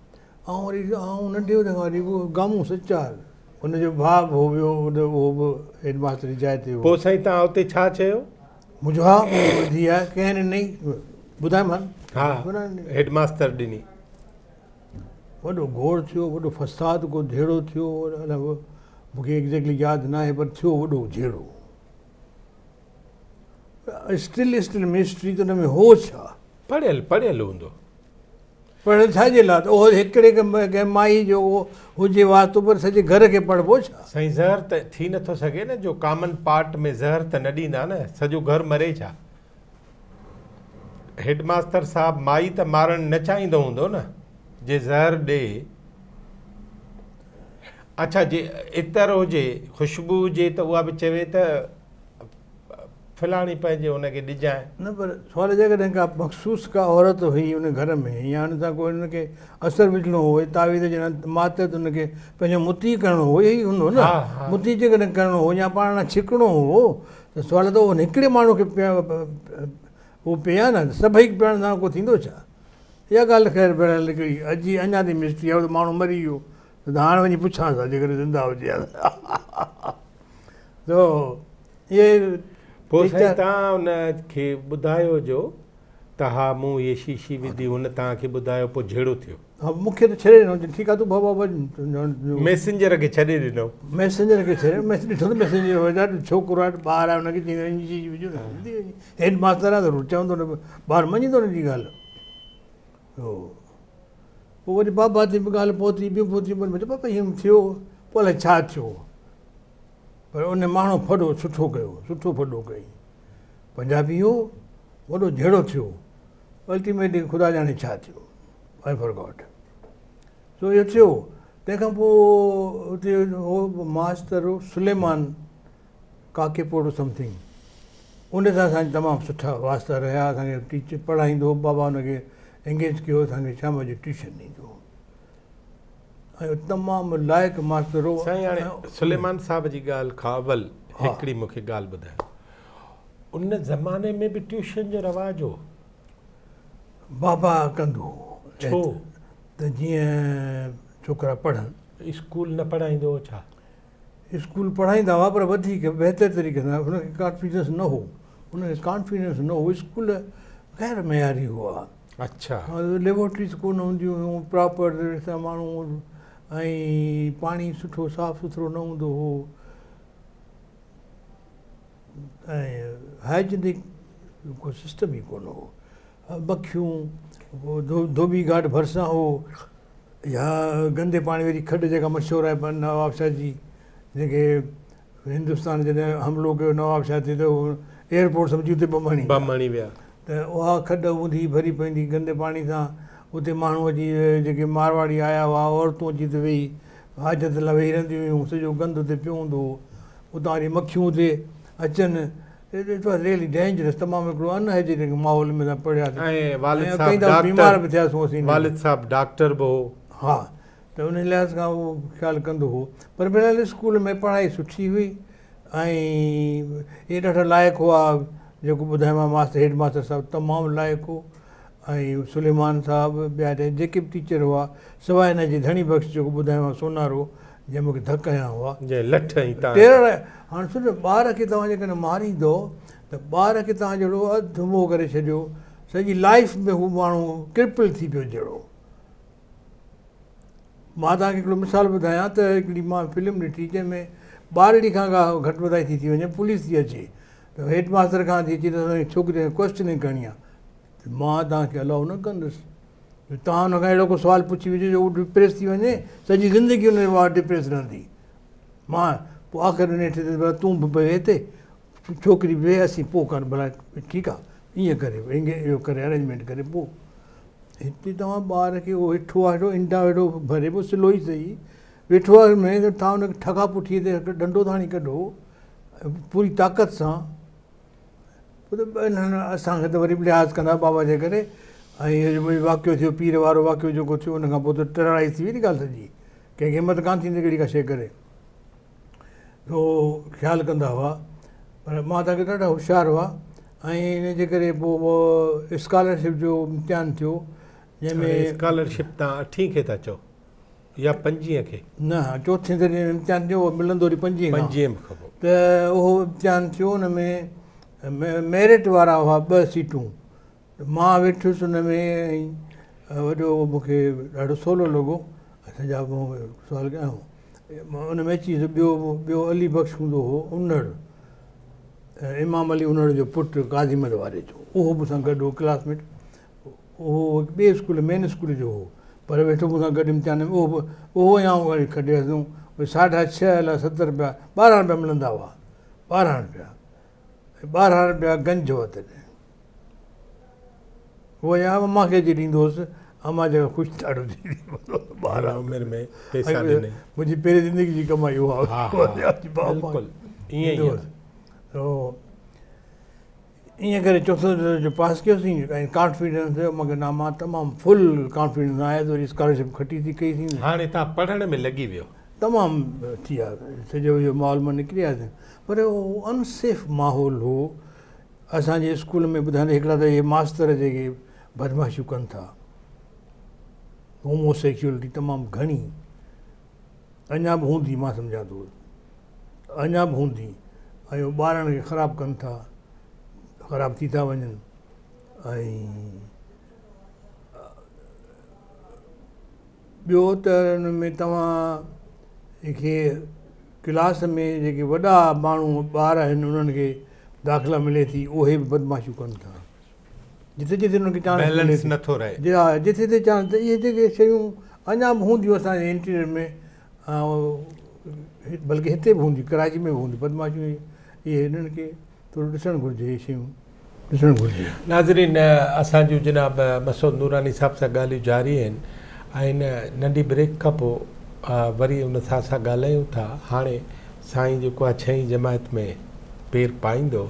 ऐं वरी नंढे हूंदे खां वरी उहो गामूं सचा, हुनजो भाउ बि हो वियो, उहो बि हेडमास्टर जी जाइ ते हो। पोइ साईं तव्हां हुते छा चयो? मुंहिंजो हा विधी आहे, कंहिं नई ॿुधायोमांनि। हा, हेडमास्टर ॾिनी। वॾो घोड़ थियो, वॾो फ़साद को झेड़ो थियो, अलाए मूंखे एग्ज़ैक्टली यादि न आहे, पर थियो वॾो झेड़ो। स्टिल मिस्ट्री त हुन में हो छा? पढ़ियल हूंदो। पढ़ियल छाजे लाइ? त उहो हिकिड़े कंहिं माई जो हुजे वास्तो, पर सॼे घर खे पढ़िबो छा? साईं ज़हर त थी नथो सघे न, जो कॉमन पार्ट में ज़हर त न ॾींदा न, सॼो घर मरे छा? हेडमास्टर साहब माई त मारणु न चाहींदो हूंदो न, जे ज़हर ॾे। अच्छा, जे इतर हुजे, ख़ुशबू हुजे, त उहा बि चवे त फलाणी पंहिंजे हुनखे ॾिजांइ। न, पर सवाल जेकॾहिं का मख़सूस का औरत हुई उन घर में, या हुन सां कोई हुनखे असरु विझणो हो, तावीज़ ॼणा मातहत हुनखे पंहिंजो मुती करिणो हो, इहो ई हूंदो न। मुती जेकॾहिं करिणो हो या पाण छिकिणो हो, त सवाल त उहो हिकिड़े माण्हू खे उहो पिया न, सभई पियण सां को थींदो छा? इहा ॻाल्हि ख़ैर भेण हिकिड़ी अॼु अञा ताईं मिस्ट्री आहे, त माण्हू मरी वियो, त हाणे वञी पुछांसि था जेकॾहिं ज़िंदा हुजे हा त इहे। पोइ साईं तव्हां हुनखे ॿुधायो जो त हा मूं इहे शीशी विधी, हुन तव्हांखे ॿुधायो, पोइ झेड़ो थियो? हा, मूंखे त छॾे ॾिनो, ठीकु आहे तूं बाबा मैसेंजर खे छॾे ॾिनो? मैसेंजर खे छॾे ॾिठो त मैसेंजर ॾाढो छोकिरो आहे, ॿार आहे, हुनखे चई विझो न, हेड मास्टर आहे त चवंदो न, ॿार मञींदो हुनजी ॻाल्हि। पोइ वरी बाबा ते बि ॻाल्हि पहुती, ॿियो पहुती, चयो पापा हीअं थियो, पोइ अलाए छा थियो, पर उन माण्हू फॾो सुठो कयो, सुठो फॾो कई, पंजाबी हो, वॾो झेड़ो थियो, अल्टीमेटली ख़ुदा ॼाणे छा थियो, आई फॉरगॉट। सो इहो थियो। तंहिंखां पोइ हुते हो मास्तर हो सुलेमान काकेपोड़ो समथिंग, उन सां असांजा तमामु सुठा वास्ता रहिया, असांखे टीचर पढ़ाईंदो हो, बाबा हुनखे एंगेज कयो, असांखे शाम जो ट्यूशन ॾींदो हो, ऐं तमामु लाइक़ु मास्तर हो। साईं हाणे सुलेमान साहिब जी ॻाल्हि खां अवल हिकिड़ी मूंखे ॻाल्हि ॿुधायो, उन ज़माने में बि ट्यूशन जो रवाज हो? बाबा कंदो हो। छो? त जीअं छोकिरा पढ़नि। स्कूल न पढ़ाईंदो हो छा? स्कूल पढ़ाईंदा हुआ, पर वधीक बहितर तरीक़े सां, हुनखे कॉन्फिडेंस न हो, हुनखे कॉन्फिडेंस न हो। स्कूल ग़ैर मयारी हुआ। अच्छा। लेबोरेटरीज़ कोन हूंदियूं हुयूं प्रॉपर तरीक़े सां, माण्हू, ऐं पाणी सुठो साफ़ु सुथिरो न हूंदो हो, ऐं हाइजीनिक को सिस्टम ई कोन हो। मक्खियूं, धोबी घाट भरिसां हो, या गंदे पाणी वारी खॾ जेका मशहूरु आहे नवाब शाह जी, जेके हिंदुस्तान जॾहिं हमिलो कयो नवाब शाह ते, त एयरपोर्ट सम्झी हुते बमणी विया। त उहा खॾ हूंदी भरी पवंदी गंदे पाणी सां, उते माण्हू अची जेके मारवाड़ी आया हुआ औरतूं अची त वेही हाजत लाइ वेही रहंदियूं हुयूं, सॼो गंद उते पियो हूंदो हुओ, उतां वरी मक्खियूं उते अचनि, इट वॉज रियली डेंजरस, तमामु हिकिड़ो अनहाइजीनिक माहौल में असां पढ़ियासीं ऐं कई दफ़ा बीमार बि थियासीं असीं। वालिद साहब डॉक्टर बि हो। हा, त उन लिहाज़ खां उहो ख़्यालु कंदो हुओ, पर बहरहाल स्कूल में पढ़ाई सुठी हुई ऐं इहे ॾाढा लाइक़ु हुआ, जेको ॿुधायोमांव मास्टर हेड मास्टर साहिबु तमामु लाइक़ु हो, ऐं सुलेमान साहिबु ॿिया जेके बि टीचर हुआ सवाइ हिन जे धणी बख़्श जेको ॿुधायोमांव सोनारो, जंहिं मूंखे धक हयां हुआ टेरर। हाणे सुठो, ॿार खे तव्हां जेकॾहिं मारींदो त ॿार खे तव्हां जहिड़ो अधु मोह करे छॾियो, सॼी लाइफ में हू माण्हू क्रिपल थी पियो जहिड़ो। मां तव्हांखे हिकिड़ो मिसाल ॿुधायां त हिकिड़ी मां फिल्म ॾिठी जंहिंमें ॿारड़ी खां का घटि वधाई थी वञे, पुलिस थी अचे त हेड मास्टर खां थी अचे त छोकिरी खे क्वेश्चनिंग करणी आहे, त मां तव्हांखे अलाउ न कंदुसि, तव्हां हुनखां अहिड़ो को सुवालु पुछी विझो जो उहो डिप्रेस थी वञे, सॼी ज़िंदगी हुन डिप्रेस रहंदी। मां पोइ आख़िर में हेठि तूं बि भई हिते छोकिरी बि वेह, असीं पोइ कर भला, ठीकु आहे ईअं करे इहो करे अरेंजमेंट करे पोइ हिते तव्हां ॿार खे उहो वेठो आहे हेॾो इंडा वेठो भरे पोइ सिलो ई सही वेठो आहे में, तव्हां हुनखे ठगा पुठी ते डंडो ताणी कढो पूरी ताक़त सां, पोइ त असांखे त वरी बि लिहाज़ कंदा बाबा जे करे। ऐं इहो वाक़ियो थियो पीर वारो वाक़ियो जेको थियो, उनखां पोइ त टेरराइज़ थी वई नी ॻाल्हि सॼी, कंहिंखे हिमत कान थींदी कहिड़ी का शइ करे, त उहो ख़्यालु कंदा हुआ। पर मां तव्हांखे ॾाढा होशियारु हुआ, ऐं इन जे करे पोइ स्कॉलरशिप जो इम्तिहान थियो, जंहिंमें स्कॉलरशिप तव्हां 8 खे था चओ या 25 खे? न, चौथे दर्जे में इम्तिहान थियो, मिलंदो वरी 25 में खपो, त उहो इम्तिहान थियो। हुन में मेरिट वारा हुआ 2 सीटूं, मां वेठुसि हुन में, ऐं वॾो मूंखे ॾाढो सवलो लॻो, सॼा सुवाल कया, हुन में अची ॿियो अली बख़्श हूंदो हुओ उन्हड़, इमाम अली उन्हड़ जो पुटु काज़ीमद वारे जो, उहो मूंसां गॾु हो क्लासमेट, उहो ॿिए स्कूल मेन स्कूल जो हो, पर वेठो मूंसां गॾु इम्तिहान में, उहो या वरी खॾे हसूं, भई 6.5 अलाए 70 रुपया 12 रुपया मिलंदा हुआ, 12 रुपया गंज हुआ तॾहिं, उहो या अम्मा खे अची ॾींदो हुउसि, अम्मा जेका ख़ुशि ॾाढो थी मुंहिंजी पहिरीं ज़िंदगी जी कमाई उहा ईअं करे चौथो दर्जो पास कयोसीं, ऐं कॉन्फिडेंस थियो मूंखे, ना मां तमामु फुल कॉन्फिडेंस आयो त वरी स्कॉलरशिप खटी थी कई थी। हाणे तव्हां पढ़ण में लॻी वियो? तमामु थी विया, सॼो इहो माहौल मां निकिरी वियासीं, पर उहो अनसेफ माहौल हो असांजे स्कूल में। ॿुधाईंदे हिकिड़ा त इहे मास्तर जेके बदमाशियूं कनि था, होमोसेक्सुअलिटी तमामु घणी अञा बि हूंदी, मां सम्झां थो अञा बि हूंदी, ऐं ॿारनि खे ख़राबु कनि था, ख़राबु थी था वञनि। ऐं ॿियो त हुन में तव्हां खे क्लास में जेके वॾा माण्हू ॿार आहिनि उन्हनि खे दाख़िला मिले थी, उहे बि बदमाशियूं कनि था, जिते जिते हुनखे चांस नथो रहे, जिते जिते चांस, इहे जेके शयूं अञा बि हूंदियूं असांजे इंटीरियर में, बल्कि हिते बि हूंदी, कराची में बि हूंदी बदमाशियूं, इहे हिननि खे थोरो ॾिसणु घुरिजे, इहे शयूं ॾिसणु घुरिजे। नाज़रीन, असांजूं जनाब मसूद नूरानी साहिब सां ॻाल्हियूं जारी आहिनि, ऐं हिन नंढी ब्रेक खां पोइ वरी उन सां असां ॻाल्हायूं था। हाणे साईं जेको आहे 6हीं जमात में पेर पाईंदो,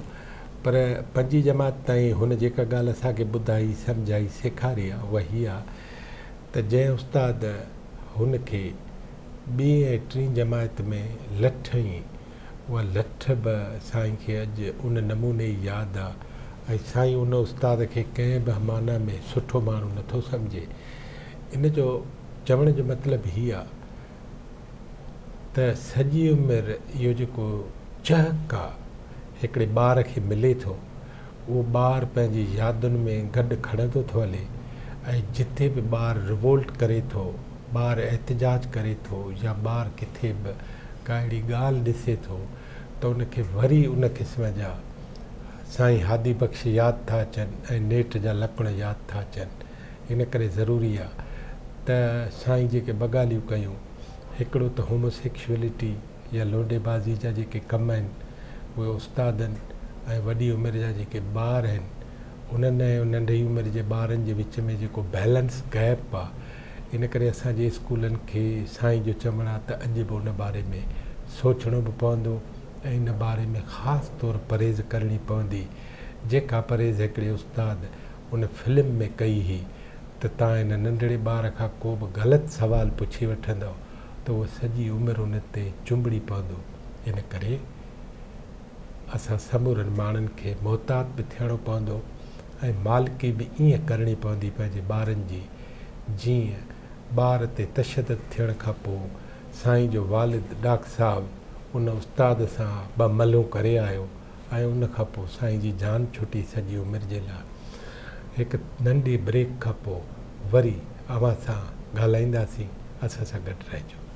पर 5हीं जमात ताईं हुन जेका ॻाल्हि असांखे ॿुधाई सम्झाई सेखारी आहे उहा हीअ आहे त जंहिं उस्ताद हुनखे 2हीं ऐं 3हीं जमात में लठ हुई, उहा लठ बि साईं खे अॼु उन नमूने ई यादि आहे, ऐं साईं उन उस्ताद खे कंहिं बि माना में सुठो माण्हू नथो सम्झे। इन जो चवण जो मतिलबु हीअ आहे त सॼी उमिरि इहो जेको चहक आहे हिकिड़े ॿार खे मिले थो, उहो ॿारु पंहिंजी यादुनि में गॾु खणंदो थो हले, ऐं जिते बि ॿारु रिवोल्ट करे थो, ॿारु एहतिजाज करे थो, या ॿारु किथे बि का अहिड़ी ॻाल्हि ॾिसे थो त उनखे वरी उन क़िस्म जा साईं हादी बख़्श यादि था अचनि ऐं नेठ जा लकड़ यादि था अचनि। इन करे ज़रूरी आहे त साईं जेके ॿ ॻाल्हियूं कयूं, हिकिड़ो त होमोसेक्सुअलिटी या लोडेबाज़ी जा जेके कम आहिनि उहे उस्तादनि ऐं वॾी उमिरि जा जेके ॿार आहिनि उन्हनि ऐं नंढी उमिरि जे ॿारनि जे विच में जेको बैलेंस गैप आहे इन करे असांजे स्कूलनि खे साईं जो चवणु आहे त अॼु बि उन बारे में सोचणो बि पवंदो ऐं इन बारे में ख़ासि तौरु परहेज़ करणी पवंदी जेका परहेज़ हिकिड़े उस्ताद उन फिल्म में कई हुई त तव्हां इन नंढड़े ॿार खां को बि ग़लति सुवालु पुछी वठंदव त उहो सॼी उमिरि उन ते चुंबड़ी पवंदो। इन करे असां समूरनि माण्हुनि खे मोहतात बि थियणो पवंदो ऐं मालिकी बि ईअं करणी पवंदी पंहिंजे ॿारनि जी जीअं ॿार ते तशदद थियण खां पोइ साईं जो वालिद डॉक्टर साहिबु उन उस्ताद सां 2 मलूं करे आयो ऐं उन खां पोइ साईं जी जान छुटी सॼी उमिरि जे लाइ। हिकु नंढी ब्रेक खां पोइ वरी अव्हां सां ॻाल्हाईंदासीं। असां सां गॾु रहिजो।